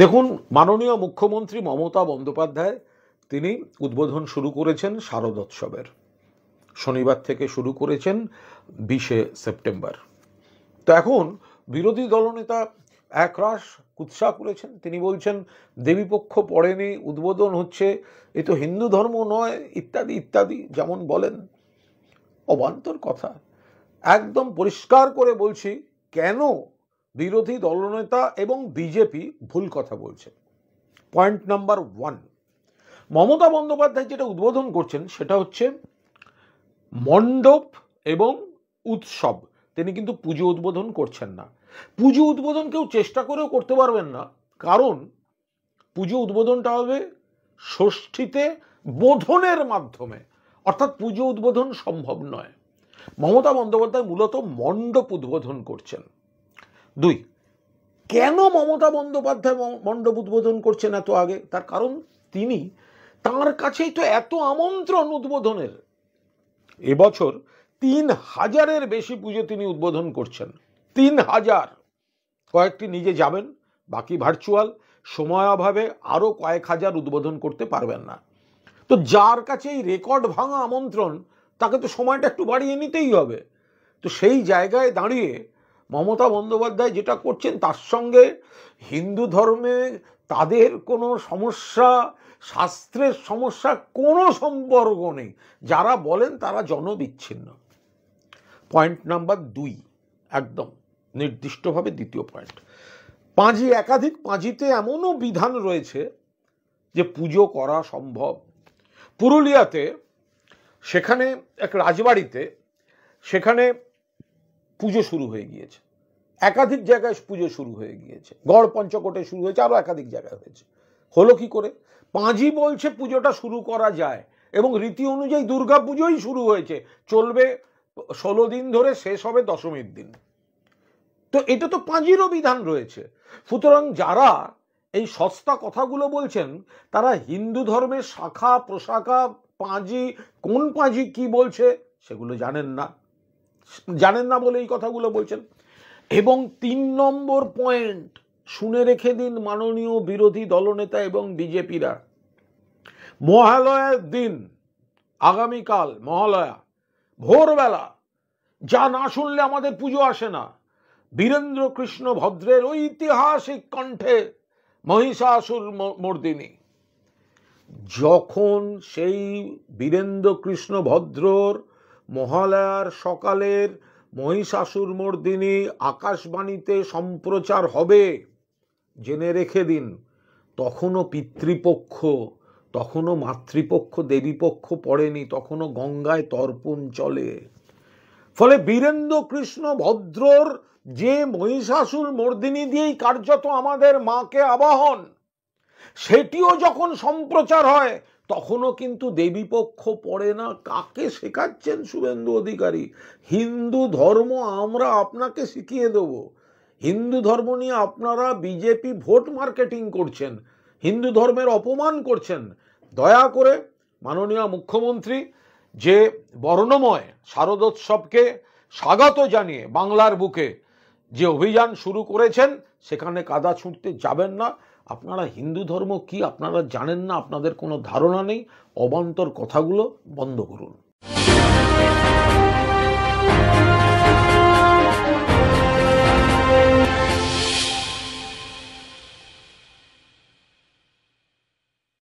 দেখুন, মাননীয় মুখ্যমন্ত্রী মমতা বন্দ্যোপাধ্যায় তিনি উদ্বোধন শুরু করেছেন শারদোৎসবের। শনিবার থেকে শুরু করেছেন 20শে সেপ্টেম্বর। তো এখন বিরোধী দলনেতা একরাশ কুৎসা করেছেন। তিনি বলছেন দেবীপক্ষ পড়েনি, উদ্বোধন হচ্ছে, এ তো হিন্দু ধর্ম নয়, ইত্যাদি ইত্যাদি যেমন বলেন। অবান্তর কথা। একদম পরিষ্কার করে বলছি কেন বিরোধী দলনেতা এবং বিজেপি ভুল কথা বলছে। পয়েন্ট নাম্বার 1, মমতা বন্দ্যোপাধ্যায় যেটা উদ্বোধন করছেন সেটা হচ্ছে মণ্ডপ এবং উৎসব। তিনি কিন্তু পুজো উদ্বোধন করছেন না। পুজো উদ্বোধন কেউ চেষ্টা করেও করতে পারবেন না, কারণ পুজো উদ্বোধনটা হবে ষষ্ঠীতে বোধনের মাধ্যমে, অর্থাৎ পুজো উদ্বোধন সম্ভব নয়। মমতা বন্দ্যোপাধ্যায় মূলত মণ্ডপ উদ্বোধন করছেন। 2, কেন মমতা বন্দ্যোপাধ্যায় মণ্ডপ উদ্বোধন করছেন এত আগে? তার কারণ তিনি, তার কাছেই তো এত আমন্ত্রণ উদ্বোধনের। এবছর 3000-এর বেশি পুজো তিনি উদ্বোধন করছেন। 3000। কয়েকটি নিজে যাবেন, বাকি ভার্চুয়াল। সময় অভাবে আরো কয়েক হাজার উদ্বোধন করতে পারবেন না। তো যার কাছে এই রেকর্ড ভাঙা আমন্ত্রণ, তাকে তো সময়টা একটু বাড়িয়ে নিতেই হবে। তো সেই জায়গায় দাঁড়িয়ে মমতা বন্দ্যোপাধ্যায় যেটা করছেন, তার সঙ্গে হিন্দু ধর্মে তাদের কোনো সমস্যা, শাস্ত্রের সমস্যা কোনো সম্পর্ক নেই। যারা বলেন তারা জনবিচ্ছিন্ন। পয়েন্ট নাম্বার 2, একদম নির্দিষ্টভাবে দ্বিতীয় পয়েন্ট, পাঁজি, একাধিক পাঁজিতে এমনও বিধান রয়েছে যে পুজো করা সম্ভব। পুরুলিয়াতে সেখানে এক রাজবাড়িতে সেখানে পুজো শুরু হয়ে গিয়েছে, একাধিক জায়গায় পুজো শুরু হয়ে গিয়েছে, গড় পঞ্চকোটে শুরু হয়েছে, আরো একাধিক জায়গায় হয়েছে। হলো কি করে? পাঁজি বলছে পুজোটা শুরু করা যায়, এবং রীতি অনুযায়ী দুর্গা পুজোই শুরু হয়েছে, চলবে 16 দিন ধরে, শেষ হবে দশমীর দিন। তো এটা তো পাঁজিরও বিধান রয়েছে। সুতরাং যারা এই সস্তা কথাগুলো বলছেন, তারা হিন্দু ধর্মের শাখা প্রশাখা, পাঁজি, কোন পাঁজি কি বলছে সেগুলো জানেন না বলে এই কথাগুলো বলছেন। এবং 3 নম্বর পয়েন্ট শুনে রেখে দিন মাননীয় বিরোধী দলনেতা এবং বিজেপিরা, মহালয়ার দিন, আগামীকাল মহালয়া, ভোরবেলা, যা না শুনলে আমাদের পুজো আসে না, বীরেন্দ্র কৃষ্ণ ভদ্রের ঐতিহাসিক কণ্ঠে মহিষাসুর মর্দিনী। যখন সেই বীরেন্দ্র কৃষ্ণ ভদ্রর মহালয়ার সকালের মহিষাসুর মর্দিনী আকাশবাণীতে সম্প্রচার হবে, জেনে রেখে দিন, তখনও পিতৃপক্ষ, তখনও মাতৃপক্ষ, দেবীপক্ষ পড়েনি, তখনও গঙ্গায় তর্পণ চলে। ফলে বীরেন্দ্র কৃষ্ণ ভদ্রর যে মহিষাসুর মর্দিনী দিয়েই কার্যত আমাদের মাকে আবাহন, সেটিও যখন সম্প্রচার হয়, তখনও কিন্তু দেবীপক্ষ পড়ে না। কাকে শেখাচ্ছেন শুভেন্দু অধিকারী? হিন্দু ধর্ম আমরা আপনাকে শিখিয়ে দেব। হিন্দু ধর্ম নিয়ে আপনারা বিজেপি ভোট মার্কেটিং করছেন, হিন্দু ধর্মের অপমান করছেন। দয়া করে মাননীয় মুখ্যমন্ত্রী যে বর্ণময় শারদোৎসবকে স্বাগত জানিয়ে বাংলার বুকে যে অভিযান শুরু করেছেন, সেখানে কাদা ছুঁড়তে যাবেন না। আপনারা হিন্দু ধর্ম কি আপনারা জানেন না, আপনাদের কোনো ধারণা নেই। অবান্তর কথাগুলো বন্ধ করুন।